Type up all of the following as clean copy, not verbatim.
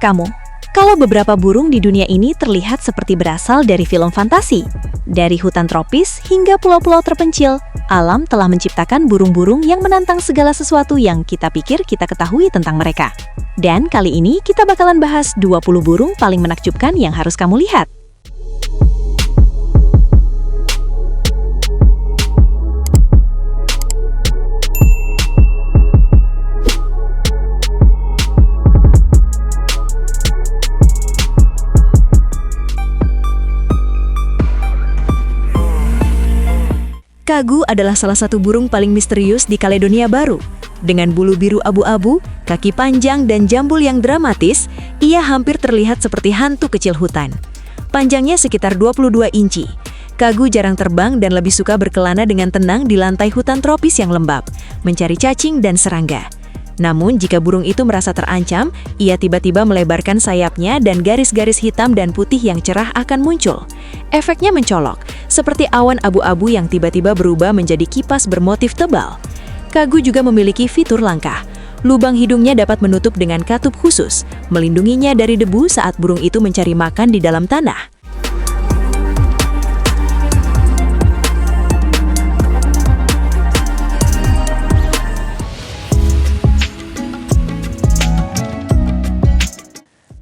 kamu kalau beberapa burung di dunia ini terlihat seperti berasal dari film fantasi? Dari hutan tropis hingga pulau-pulau terpencil, alam telah menciptakan burung-burung yang menantang segala sesuatu yang kita pikir kita ketahui tentang mereka. Dan kali ini kita bakalan bahas 20 burung paling menakjubkan yang harus kamu lihat. Kagu adalah salah satu burung paling misterius di Kaledonia Baru. Dengan bulu biru abu-abu, kaki panjang, dan jambul yang dramatis, ia hampir terlihat seperti hantu kecil hutan. Panjangnya sekitar 22 inci. Kagu jarang terbang dan lebih suka berkelana dengan tenang di lantai hutan tropis yang lembab, mencari cacing dan serangga. Namun, jika burung itu merasa terancam, ia tiba-tiba melebarkan sayapnya dan garis-garis hitam dan putih yang cerah akan muncul. Efeknya mencolok, seperti awan abu-abu yang tiba-tiba berubah menjadi kipas bermotif tebal. Kagu juga memiliki fitur langka. Lubang hidungnya dapat menutup dengan katup khusus, melindunginya dari debu saat burung itu mencari makan di dalam tanah.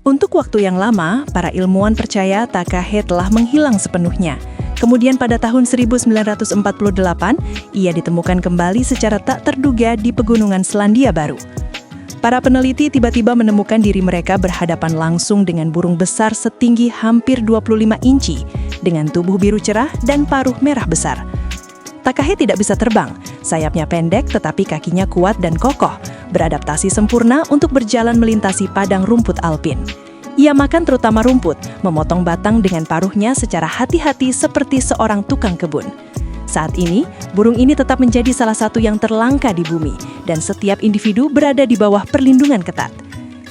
Untuk waktu yang lama, para ilmuwan percaya Takahe telah menghilang sepenuhnya. Kemudian pada tahun 1948, ia ditemukan kembali secara tak terduga di pegunungan Selandia Baru. Para peneliti tiba-tiba menemukan diri mereka berhadapan langsung dengan burung besar setinggi hampir 25 inci, dengan tubuh biru cerah dan paruh merah besar. Takahe tidak bisa terbang, sayapnya pendek tetapi kakinya kuat dan kokoh, beradaptasi sempurna untuk berjalan melintasi padang rumput alpin. Ia makan terutama rumput, memotong batang dengan paruhnya secara hati-hati seperti seorang tukang kebun. Saat ini, burung ini tetap menjadi salah satu yang terlangka di bumi, dan setiap individu berada di bawah perlindungan ketat.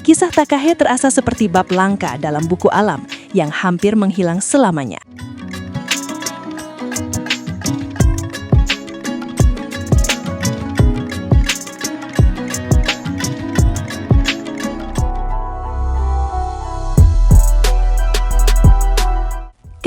Kisah Takahe terasa seperti bab langka dalam buku alam yang hampir menghilang selamanya.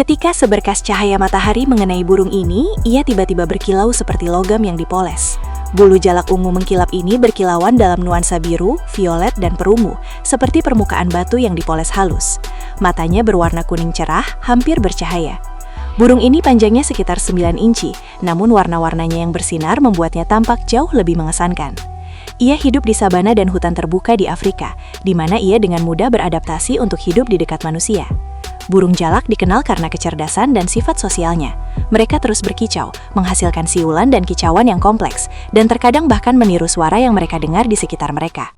Ketika seberkas cahaya matahari mengenai burung ini, ia tiba-tiba berkilau seperti logam yang dipoles. Bulu jalak ungu mengkilap ini berkilauan dalam nuansa biru, violet, dan perungu, seperti permukaan batu yang dipoles halus. Matanya berwarna kuning cerah, hampir bercahaya. Burung ini panjangnya sekitar 9 inci, namun warna-warnanya yang bersinar membuatnya tampak jauh lebih mengesankan. Ia hidup di sabana dan hutan terbuka di Afrika, di mana ia dengan mudah beradaptasi untuk hidup di dekat manusia. Burung jalak dikenal karena kecerdasan dan sifat sosialnya. Mereka terus berkicau, menghasilkan siulan dan kicauan yang kompleks, dan terkadang bahkan meniru suara yang mereka dengar di sekitar mereka.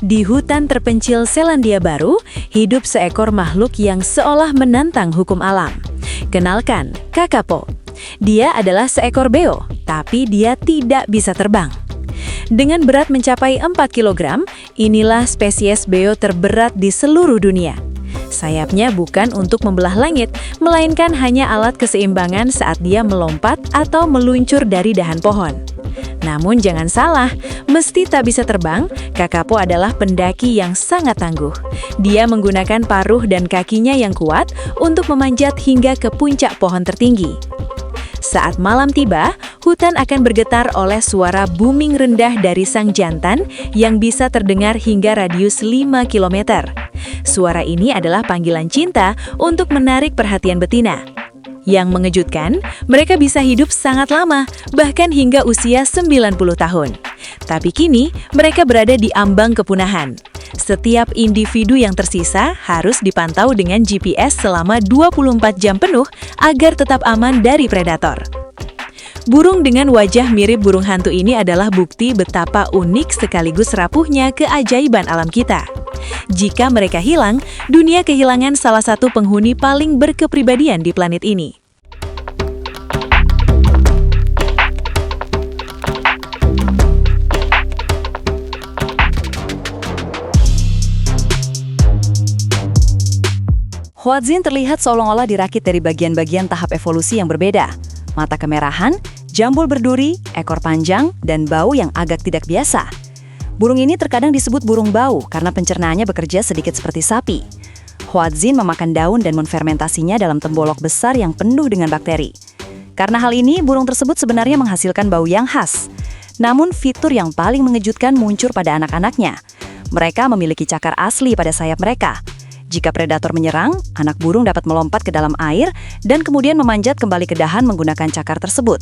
Di hutan terpencil Selandia Baru, hidup seekor makhluk yang seolah menantang hukum alam. Kenalkan, kakapo. Dia adalah seekor beo, tapi dia tidak bisa terbang. Dengan berat mencapai 4 kg, inilah spesies beo terberat di seluruh dunia. Sayapnya bukan untuk membelah langit, melainkan hanya alat keseimbangan saat dia melompat atau meluncur dari dahan pohon. Namun jangan salah, meski tak bisa terbang, kakapo adalah pendaki yang sangat tangguh. Dia menggunakan paruh dan kakinya yang kuat untuk memanjat hingga ke puncak pohon tertinggi. Saat malam tiba, hutan akan bergetar oleh suara booming rendah dari sang jantan yang bisa terdengar hingga radius 5 km. Suara ini adalah panggilan cinta untuk menarik perhatian betina. Yang mengejutkan, mereka bisa hidup sangat lama, bahkan hingga usia 90 tahun. Tapi kini, mereka berada di ambang kepunahan. Setiap individu yang tersisa harus dipantau dengan GPS selama 24 jam penuh agar tetap aman dari predator. Burung dengan wajah mirip burung hantu ini adalah bukti betapa unik sekaligus rapuhnya keajaiban alam kita. Jika mereka hilang, dunia kehilangan salah satu penghuni paling berkepribadian di planet ini. Huatzin terlihat seolah-olah dirakit dari bagian-bagian tahap evolusi yang berbeda. mata kemerahan, jambul berduri, ekor panjang, dan bau yang agak tidak biasa. Burung ini terkadang disebut burung bau karena pencernaannya bekerja sedikit seperti sapi. Huatzin memakan daun dan menfermentasinya dalam tembolok besar yang penuh dengan bakteri. Karena hal ini, burung tersebut sebenarnya menghasilkan bau yang khas. Namun fitur yang paling mengejutkan muncul pada anak-anaknya. Mereka memiliki cakar asli pada sayap mereka. Jika predator menyerang, anak burung dapat melompat ke dalam air dan kemudian memanjat kembali ke dahan menggunakan cakar tersebut.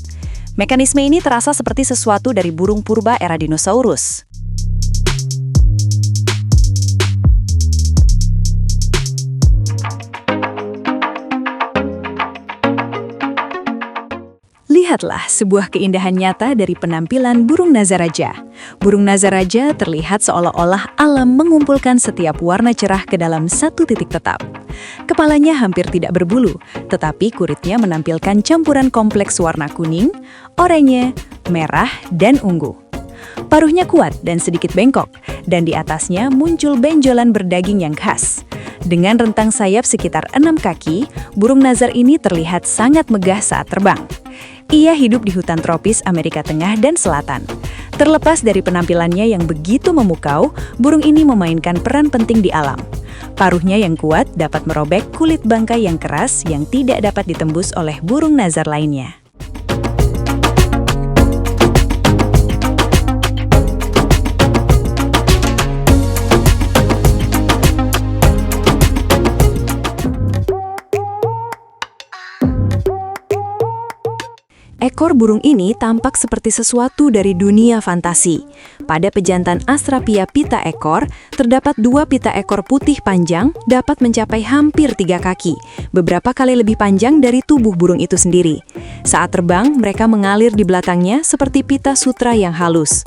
Mekanisme ini terasa seperti sesuatu dari burung purba era dinosaurus. Lihatlah sebuah keindahan nyata dari penampilan burung nazaraja. Burung nazaraja terlihat seolah-olah alam mengumpulkan setiap warna cerah ke dalam satu titik tetap. Kepalanya hampir tidak berbulu, tetapi kuritnya menampilkan campuran kompleks warna kuning, oranye, merah, dan ungu. Paruhnya kuat dan sedikit bengkok, dan di atasnya muncul benjolan berdaging yang khas. Dengan rentang sayap sekitar 6 kaki, burung nazar ini terlihat sangat megah saat terbang. Ia hidup di hutan tropis Amerika Tengah dan Selatan. Terlepas dari penampilannya yang begitu memukau, burung ini memainkan peran penting di alam. Paruhnya yang kuat dapat merobek kulit bangkai yang keras yang tidak dapat ditembus oleh burung nazar lainnya. Ekor burung ini tampak seperti sesuatu dari dunia fantasi. Pada pejantan Astrapia pita ekor, terdapat 2 pita ekor putih panjang dapat mencapai hampir 3 kaki, beberapa kali lebih panjang dari tubuh burung itu sendiri. Saat terbang, mereka mengalir di belakangnya seperti pita sutra yang halus.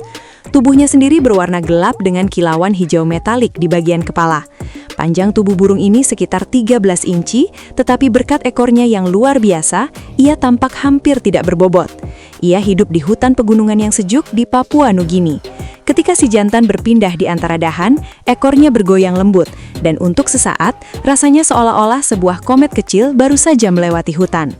Tubuhnya sendiri berwarna gelap dengan kilauan hijau metalik di bagian kepala. Panjang tubuh burung ini sekitar 13 inci, tetapi berkat ekornya yang luar biasa, ia tampak hampir tidak berbobot. Ia hidup di hutan pegunungan yang sejuk di Papua Nugini. Ketika si jantan berpindah di antara dahan, ekornya bergoyang lembut, dan untuk sesaat, rasanya seolah-olah sebuah komet kecil baru saja melewati hutan.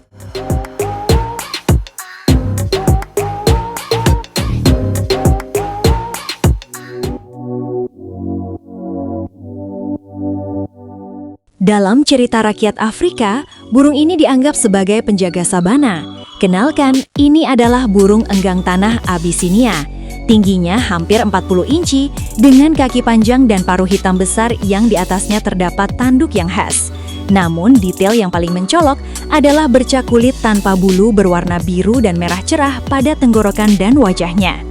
Dalam cerita rakyat Afrika, burung ini dianggap sebagai penjaga sabana. Kenalkan, ini adalah burung enggang tanah Abyssinia. Tingginya hampir 40 inci, dengan kaki panjang dan paruh hitam besar yang di atasnya terdapat tanduk yang khas. Namun, detail yang paling mencolok adalah bercak kulit tanpa bulu berwarna biru dan merah cerah pada tenggorokan dan wajahnya.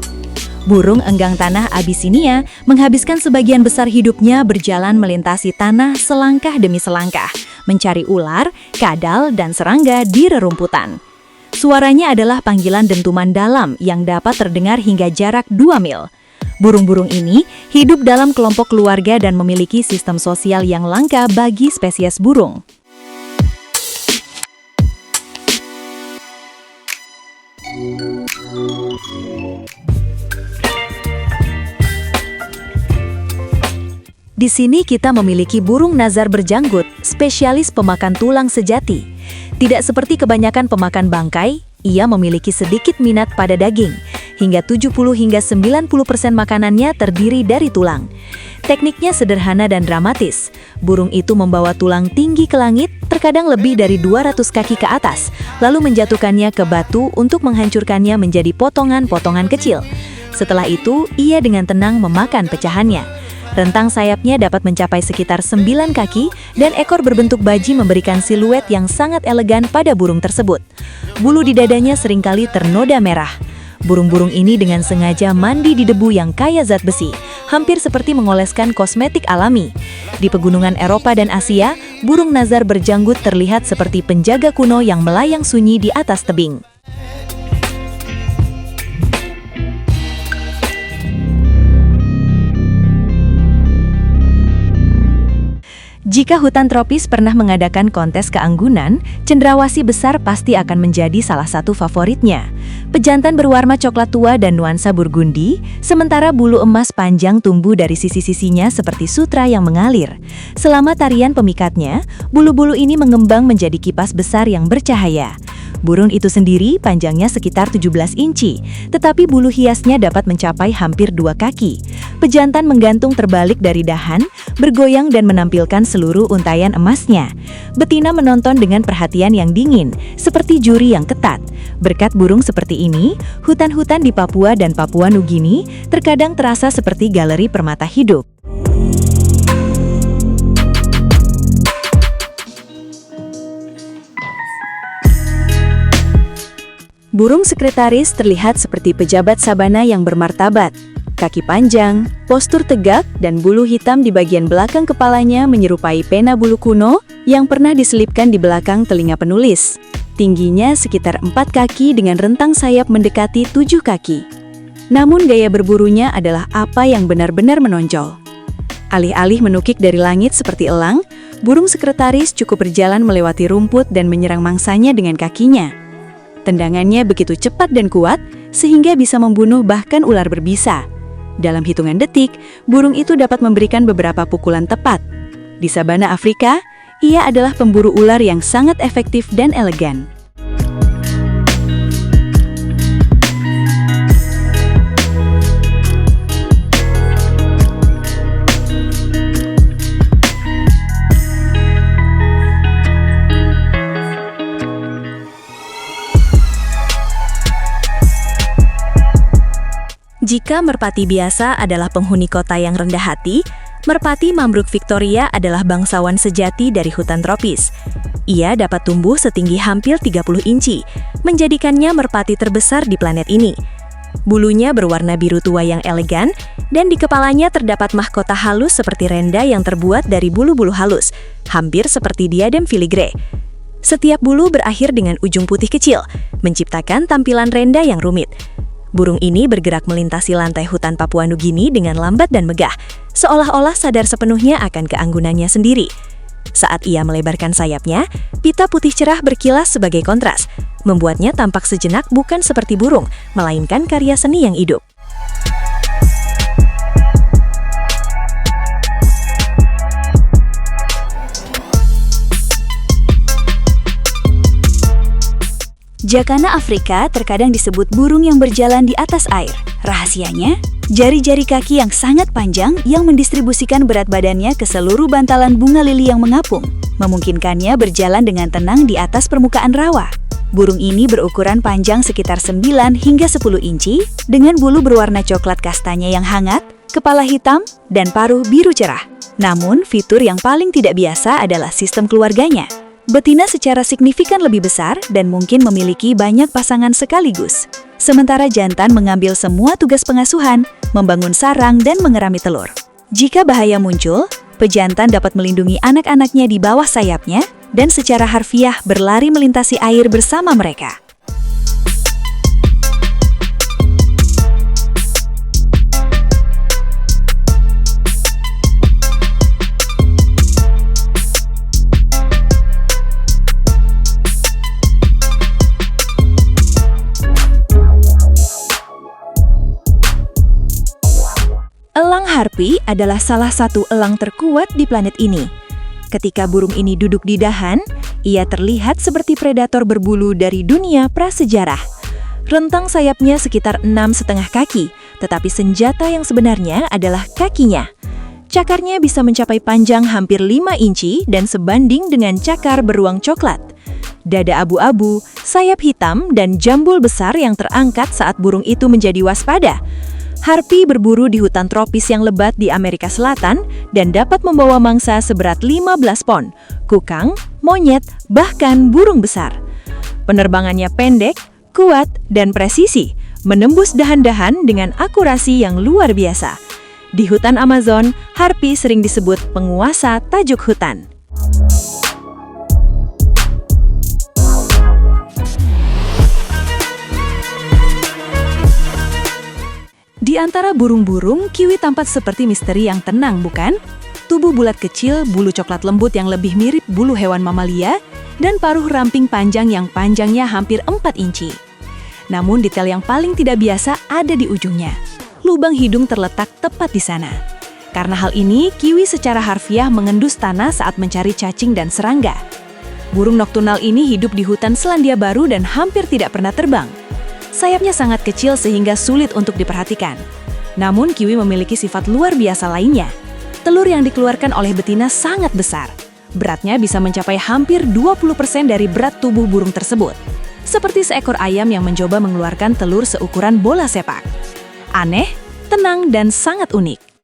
Burung enggang tanah Abyssinia menghabiskan sebagian besar hidupnya berjalan melintasi tanah selangkah demi selangkah, mencari ular, kadal, dan serangga di rerumputan. Suaranya adalah panggilan dentuman dalam yang dapat terdengar hingga jarak 2 mil. Burung-burung ini hidup dalam kelompok keluarga dan memiliki sistem sosial yang langka bagi spesies burung. Di sini kita memiliki burung nazar berjanggut, spesialis pemakan tulang sejati. Tidak seperti kebanyakan pemakan bangkai, ia memiliki sedikit minat pada daging. Hingga 70-90% makanannya terdiri dari tulang. Tekniknya sederhana dan dramatis. Burung itu membawa tulang tinggi ke langit, terkadang lebih dari 200 kaki ke atas, lalu menjatuhkannya ke batu untuk menghancurkannya menjadi potongan-potongan kecil. Setelah itu, ia dengan tenang memakan pecahannya. Rentang sayapnya dapat mencapai sekitar 9 kaki dan ekor berbentuk baji memberikan siluet yang sangat elegan pada burung tersebut. Bulu di dadanya seringkali ternoda merah. Burung-burung ini dengan sengaja mandi di debu yang kaya zat besi, hampir seperti mengoleskan kosmetik alami. Di pegunungan Eropa dan Asia, burung nazar berjanggut terlihat seperti penjaga kuno yang melayang sunyi di atas tebing. Jika hutan tropis pernah mengadakan kontes keanggunan, cendrawasih besar pasti akan menjadi salah satu favoritnya. Pejantan berwarna coklat tua dan nuansa burgundi, sementara bulu emas panjang tumbuh dari sisi-sisinya seperti sutra yang mengalir. Selama tarian pemikatnya, bulu-bulu ini mengembang menjadi kipas besar yang bercahaya. Burung itu sendiri panjangnya sekitar 17 inci, tetapi bulu hiasnya dapat mencapai hampir 2 kaki. Pejantan menggantung terbalik dari dahan, bergoyang dan menampilkan seluruh untaian emasnya. Betina menonton dengan perhatian yang dingin, seperti juri yang ketat. Berkat burung seperti ini, hutan-hutan di Papua dan Papua Nugini terkadang terasa seperti galeri permata hidup. Burung sekretaris terlihat seperti pejabat sabana yang bermartabat. Kaki panjang, postur tegak, dan bulu hitam di bagian belakang kepalanya menyerupai pena bulu kuno yang pernah diselipkan di belakang telinga penulis. Tingginya sekitar 4 kaki dengan rentang sayap mendekati 7 kaki. Namun gaya berburunya adalah apa yang benar-benar menonjol. Alih-alih menukik dari langit seperti elang, burung sekretaris cukup berjalan melewati rumput dan menyerang mangsanya dengan kakinya. Tendangannya begitu cepat dan kuat, sehingga bisa membunuh bahkan ular berbisa. Dalam hitungan detik, burung itu dapat memberikan beberapa pukulan tepat. Di sabana Afrika, ia adalah pemburu ular yang sangat efektif dan elegan. Jika merpati biasa adalah penghuni kota yang rendah hati, merpati Mambruk Victoria adalah bangsawan sejati dari hutan tropis. Ia dapat tumbuh setinggi hampir 30 inci, menjadikannya merpati terbesar di planet ini. Bulunya berwarna biru tua yang elegan, dan di kepalanya terdapat mahkota halus seperti renda yang terbuat dari bulu-bulu halus, hampir seperti diadem filigree. Setiap bulu berakhir dengan ujung putih kecil, menciptakan tampilan renda yang rumit. Burung ini bergerak melintasi lantai hutan Papua Nugini dengan lambat dan megah, seolah-olah sadar sepenuhnya akan keanggunannya sendiri. Saat ia melebarkan sayapnya, pita putih cerah berkilas sebagai kontras, membuatnya tampak sejenak bukan seperti burung, melainkan karya seni yang hidup. Jakana Afrika terkadang disebut burung yang berjalan di atas air. Rahasianya, jari-jari kaki yang sangat panjang yang mendistribusikan berat badannya ke seluruh bantalan bunga lili yang mengapung, memungkinkannya berjalan dengan tenang di atas permukaan rawa. Burung ini berukuran panjang sekitar 9 hingga 10 inci, dengan bulu berwarna coklat kastanya yang hangat, kepala hitam, dan paruh biru cerah. Namun, fitur yang paling tidak biasa adalah sistem keluarganya. Betina secara signifikan lebih besar dan mungkin memiliki banyak pasangan sekaligus. Sementara jantan mengambil semua tugas pengasuhan, membangun sarang dan mengerami telur. Jika bahaya muncul, pejantan dapat melindungi anak-anaknya di bawah sayapnya dan secara harfiah berlari melintasi air bersama mereka. Elang harpi adalah salah satu elang terkuat di planet ini. Ketika burung ini duduk di dahan, ia terlihat seperti predator berbulu dari dunia prasejarah. Rentang sayapnya sekitar 6,5 kaki, tetapi senjata yang sebenarnya adalah kakinya. Cakarnya bisa mencapai panjang hampir 5 inci dan sebanding dengan cakar beruang coklat. Dada abu-abu, sayap hitam, dan jambul besar yang terangkat saat burung itu menjadi waspada. Harpi berburu di hutan tropis yang lebat di Amerika Selatan dan dapat membawa mangsa seberat 15 pon, kukang, monyet, bahkan burung besar. Penerbangannya pendek, kuat, dan presisi, menembus dahan-dahan dengan akurasi yang luar biasa. Di hutan Amazon, harpi sering disebut penguasa tajuk hutan. Di antara burung-burung, kiwi tampak seperti misteri yang tenang, bukan? Tubuh bulat kecil, bulu coklat lembut yang lebih mirip bulu hewan mamalia, dan paruh ramping panjang yang panjangnya hampir 4 inci. Namun detail yang paling tidak biasa ada di ujungnya. Lubang hidung terletak tepat di sana. Karena hal ini, kiwi secara harfiah mengendus tanah saat mencari cacing dan serangga. Burung nokturnal ini hidup di hutan Selandia Baru dan hampir tidak pernah terbang. Sayapnya sangat kecil sehingga sulit untuk diperhatikan. Namun kiwi memiliki sifat luar biasa lainnya. Telur yang dikeluarkan oleh betina sangat besar. Beratnya bisa mencapai hampir 20% dari berat tubuh burung tersebut. Seperti seekor ayam yang mencoba mengeluarkan telur seukuran bola sepak. Aneh, tenang, dan sangat unik.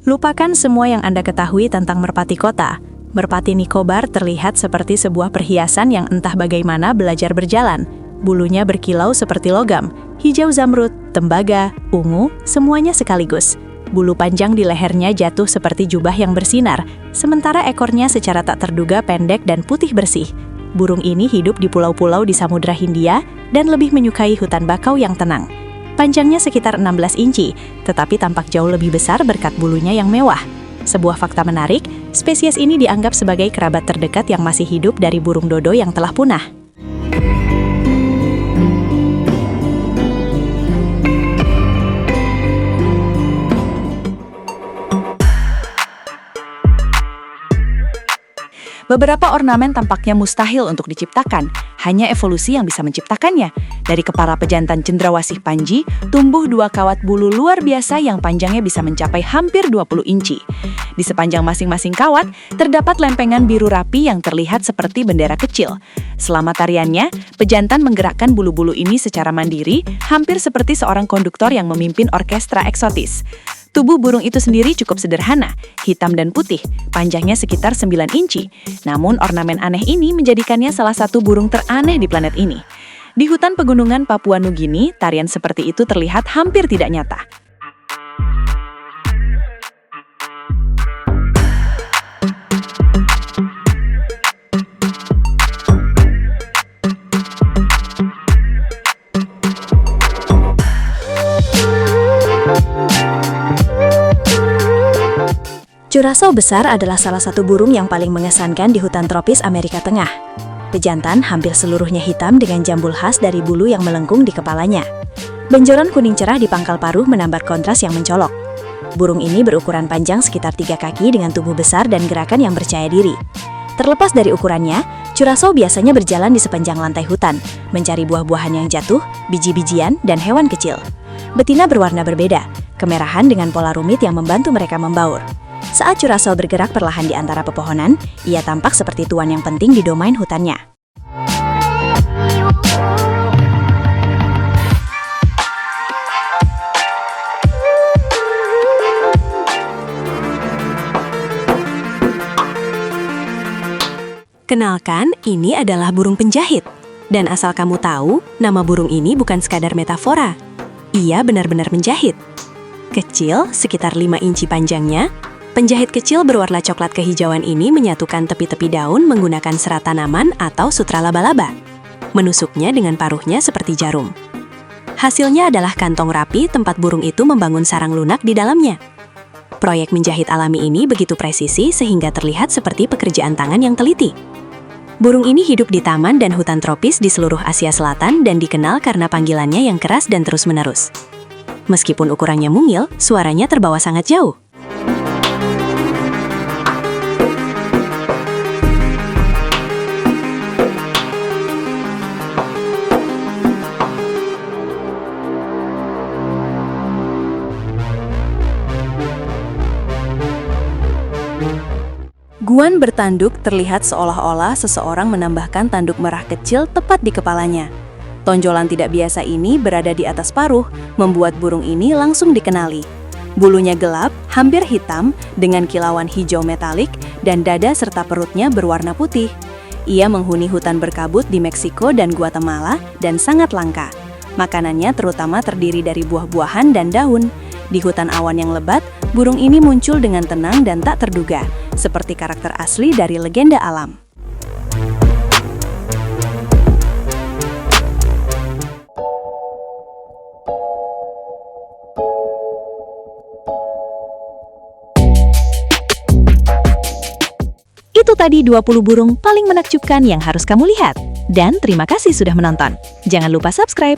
Lupakan semua yang Anda ketahui tentang merpati kota. Merpati Nicobar terlihat seperti sebuah perhiasan yang entah bagaimana belajar berjalan. Bulunya berkilau seperti logam, hijau zamrud, tembaga, ungu, semuanya sekaligus. Bulu panjang di lehernya jatuh seperti jubah yang bersinar, sementara ekornya secara tak terduga pendek dan putih bersih. Burung ini hidup di pulau-pulau di Samudra Hindia dan lebih menyukai hutan bakau yang tenang. Panjangnya sekitar 16 inci, tetapi tampak jauh lebih besar berkat bulunya yang mewah. Sebuah fakta menarik, spesies ini dianggap sebagai kerabat terdekat yang masih hidup dari burung dodo yang telah punah. Beberapa ornamen tampaknya mustahil untuk diciptakan, hanya evolusi yang bisa menciptakannya. Dari kepala pejantan cendrawasih Panji, tumbuh 2 kawat bulu luar biasa yang panjangnya bisa mencapai hampir 20 inci. Di sepanjang masing-masing kawat, terdapat lempengan biru rapi yang terlihat seperti bendera kecil. Selama tariannya, pejantan menggerakkan bulu-bulu ini secara mandiri, hampir seperti seorang konduktor yang memimpin orkestra eksotis. Tubuh burung itu sendiri cukup sederhana, hitam dan putih, panjangnya sekitar 9 inci. Namun ornamen aneh ini menjadikannya salah satu burung teraneh di planet ini. Di hutan pegunungan Papua Nugini, tarian seperti itu terlihat hampir tidak nyata. Curasau besar adalah salah satu burung yang paling mengesankan di hutan tropis Amerika Tengah. Pejantan hampir seluruhnya hitam dengan jambul khas dari bulu yang melengkung di kepalanya. Benjolan kuning cerah di pangkal paruh menambah kontras yang mencolok. Burung ini berukuran panjang sekitar 3 kaki dengan tubuh besar dan gerakan yang percaya diri. Terlepas dari ukurannya, curasau biasanya berjalan di sepanjang lantai hutan, mencari buah-buahan yang jatuh, biji-bijian, dan hewan kecil. Betina berwarna berbeda, kemerahan dengan pola rumit yang membantu mereka membaur. Saat curasau bergerak perlahan di antara pepohonan, ia tampak seperti tuan yang penting di domain hutannya. Kenalkan, ini adalah burung penjahit. Dan asal kamu tahu, nama burung ini bukan sekadar metafora. Ia benar-benar menjahit. Kecil, sekitar 5 inci panjangnya, penjahit kecil berwarna coklat kehijauan ini menyatukan tepi-tepi daun menggunakan serat tanaman atau sutra laba-laba. Menusuknya dengan paruhnya seperti jarum. Hasilnya adalah kantong rapi tempat burung itu membangun sarang lunak di dalamnya. Proyek menjahit alami ini begitu presisi sehingga terlihat seperti pekerjaan tangan yang teliti. Burung ini hidup di taman dan hutan tropis di seluruh Asia Selatan dan dikenal karena panggilannya yang keras dan terus-menerus. Meskipun ukurannya mungil, suaranya terbawa sangat jauh. Guan bertanduk terlihat seolah-olah seseorang menambahkan tanduk merah kecil tepat di kepalanya. Tonjolan tidak biasa ini berada di atas paruh, membuat burung ini langsung dikenali. Bulunya gelap, hampir hitam, dengan kilauan hijau metalik, dan dada serta perutnya berwarna putih. Ia menghuni hutan berkabut di Meksiko dan Guatemala dan sangat langka. Makanannya terutama terdiri dari buah-buahan dan daun. Di hutan awan yang lebat, burung ini muncul dengan tenang dan tak terduga, seperti karakter asli dari legenda alam. Itu Itu tadi 20 burung paling menakjubkan yang harus kamu lihat. Dan terima kasih sudah menonton. Jangan lupa subscribe.